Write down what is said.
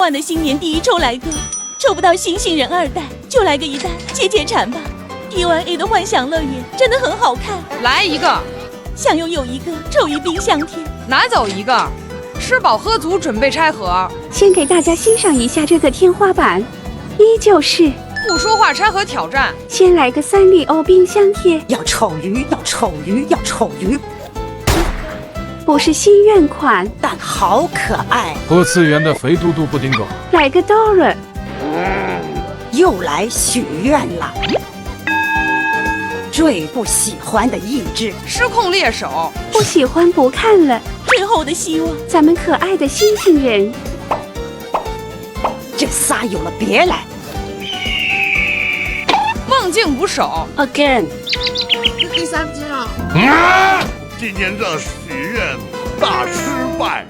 幻的新年第一抽来个，抽不到星星人2代，就来个1代解解馋吧。T1A 的幻想乐园真的很好看，来一个，想拥有一个抽一冰箱贴，拿走一个，吃饱喝足准备拆盒。先给大家欣赏一下这个天花板，依旧是不说话拆盒挑战。先来个3丽欧冰箱贴，要丑鱼，要丑鱼，要丑鱼，不是心愿款，但好可爱。多次元的肥嘟嘟布丁狗，来个 Dora，又来许愿了。最不喜欢的意志，失控猎手，不喜欢不看了。最后的希望，咱们可爱的星星人，这仨有了别来。梦境捕手 Again， 第3只了。今年的许愿大失败。